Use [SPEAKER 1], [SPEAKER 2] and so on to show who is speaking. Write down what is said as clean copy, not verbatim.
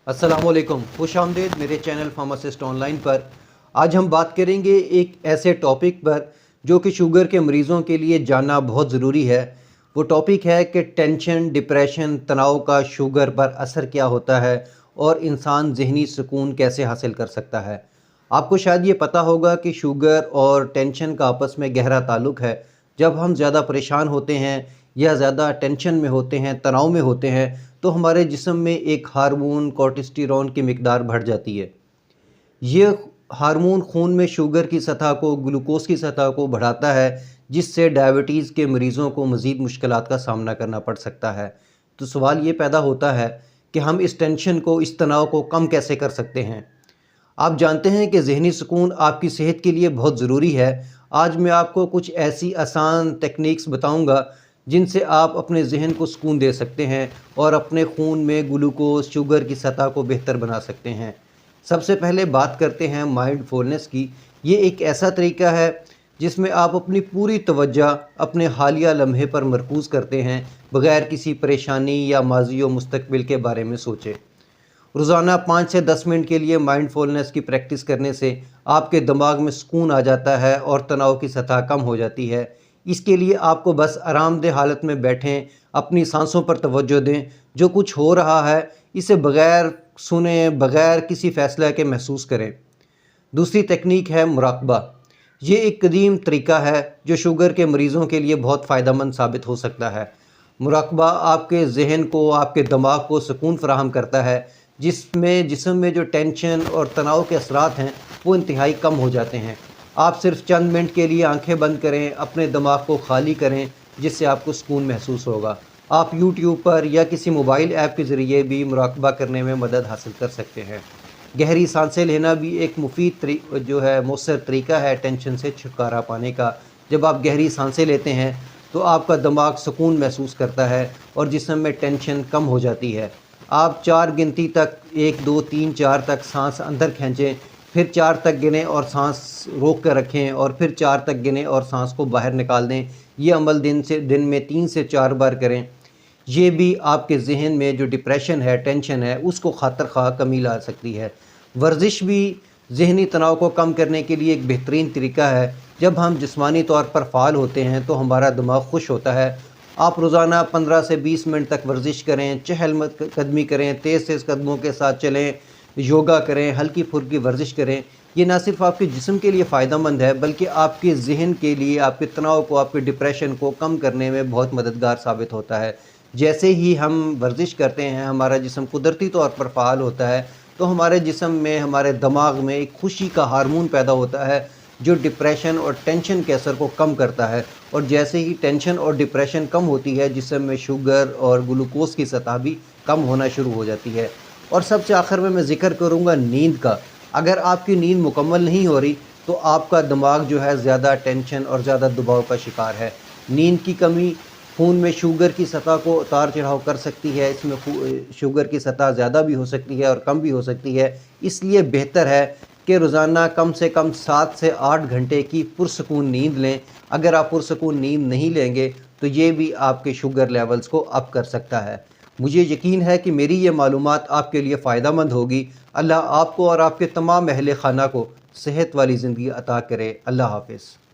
[SPEAKER 1] अस्सलामुअलैकुम, खुश आमदीद मेरे चैनल फार्मासिस्ट ऑनलाइन पर। आज हम बात करेंगे एक ऐसे टॉपिक पर जो कि शुगर के मरीज़ों के लिए जानना बहुत ज़रूरी है। वो टॉपिक है कि टेंशन, डिप्रेशन, तनाव का शुगर पर असर क्या होता है और इंसान ज़हनी सुकून कैसे हासिल कर सकता है। आपको शायद ये पता होगा कि शुगर और टेंशन का आपस में गहरा ताल्लुक़ है। जब हम ज़्यादा परेशान होते हैं या ज़्यादा टेंशन में होते हैं, तनाव में होते हैं, तो हमारे जिस्म में एक हार्मोन कोर्टिसोल की मिकदार बढ़ जाती है। ये हार्मोन खून में शुगर की सतह को, ग्लूकोज की सतह को बढ़ाता है, जिससे डायबिटीज़ के मरीज़ों को मज़ीद मुश्किलात का सामना करना पड़ सकता है। तो सवाल ये पैदा होता है कि हम इस टेंशन को, इस तनाव को कम कैसे कर सकते हैं। आप जानते हैं कि ज़हनी सुकून आपकी सेहत के लिए बहुत ज़रूरी है। आज मैं आपको कुछ ऐसी आसान टेक्निक्स बताऊंगा जिनसे आप अपने ज़हन को सुकून दे सकते हैं और अपने खून में ग्लूकोज, शुगर की सतह को बेहतर बना सकते हैं। सबसे पहले बात करते हैं माइंडफुलनेस की। ये एक ऐसा तरीका है जिसमें आप अपनी पूरी तवज्जो अपने हालिया लम्हे पर मरकूज़ करते हैं, बग़ैर किसी परेशानी या माज़ी व मुस्तक़बिल के बारे में सोचे। रोज़ाना 5 से 10 मिनट के लिए माइंडफुलनेस की प्रैक्टिस करने से आपके दिमाग में सुकून आ जाता है और तनाव की सतह कम हो जाती है। इसके लिए आपको बस आरामदेह हालत में बैठें, अपनी सांसों पर तवज्जो दें। जो कुछ हो रहा है इसे बग़ैर सुने, बग़ैर किसी फ़ैसले के महसूस करें। दूसरी तकनीक है मुराक़बा। ये एक कदीम तरीका है जो शुगर के मरीज़ों के लिए बहुत फ़ायदेमंद साबित हो सकता है। मुराक़बा आपके ज़हन को, आपके दिमाग को सुकून फ़राहम करता है, जिसमें जिस्म में जो टेंशन और तनाव के असरात हैं वो इंतहाई कम हो जाते हैं। आप सिर्फ चंद मिनट के लिए आंखें बंद करें, अपने दिमाग को खाली करें, जिससे आपको सुकून महसूस होगा। आप यूट्यूब पर या किसी मोबाइल ऐप के ज़रिए भी मुराक़बा करने में मदद हासिल कर सकते हैं। गहरी सांसें लेना भी एक मुफीद मौसर तरीका है टेंशन से छुटकारा पाने का। जब आप गहरी सांसें लेते हैं तो आपका दिमाग सुकून महसूस करता है और जिस्म में टेंशन कम हो जाती है। आप 4 गिनती तक, 1 2 3 4 तक सांस अंदर खींचें, फिर 4 तक गिनें और सांस रोक कर रखें, और फिर 4 तक गिनें और सांस को बाहर निकाल दें। ये अमल दिन में 3 से 4 बार करें। ये भी आपके ज़हन में जो डिप्रेशन है, टेंशन है, उसको खातर ख़्वाह कमी ला सकती है। वर्जिश भी ज़हनी तनाव को कम करने के लिए एक बेहतरीन तरीका है। जब हम जिस्मानी तौर पर फ़ाल होते हैं तो हमारा दिमाग खुश होता है। आप रोज़ाना 15 से 20 मिनट तक वर्जिश करें, चहल कदमी करें, तेज़ कदमों के साथ चलें, योगा करें, हल्की फुल्की वर्जिश करें। ये ना सिर्फ आपके जिस्म के लिए फ़ायदेमंद है बल्कि आपके ज़हन के लिए, आपके तनाव को, आपके डिप्रेशन को कम करने में बहुत मददगार साबित होता है। जैसे ही हम वर्जिश करते हैं, हमारा जिस्म कुदरती तौर पर फ़ाल होता है, तो हमारे जिस्म में, हमारे दिमाग में एक खुशी का हार्मोन पैदा होता है जो डिप्रेशन और टेंशन के असर को कम करता है। और जैसे ही टेंशन और डिप्रेशन कम होती है, जिस्म में शुगर और ग्लूकोज की सतह भी कम होना शुरू हो जाती है। और सबसे आखिर में मैं ज़िक्र करूँगा नींद का। अगर आपकी नींद मुकम्मल नहीं हो रही तो आपका दिमाग जो है ज़्यादा टेंशन और ज़्यादा दबाव का शिकार है। नींद की कमी खून में शुगर की सतह को उतार चढ़ाव कर सकती है। इसमें शुगर की सतह ज़्यादा भी हो सकती है और कम भी हो सकती है। इसलिए बेहतर है कि रोज़ाना कम से कम 7 से 8 घंटे की पुरसकून नींद लें। अगर आप पुरसकून नींद नहीं लेंगे तो ये भी आपके शुगर लेवल्स को अप कर सकता है। मुझे यकीन है कि मेरी ये मालूमात आपके लिए फ़ायदेमंद होगी। अल्लाह आपको और आपके तमाम अहले खाना को सेहत वाली ज़िंदगी अता करे। अल्लाह हाफ़िज़।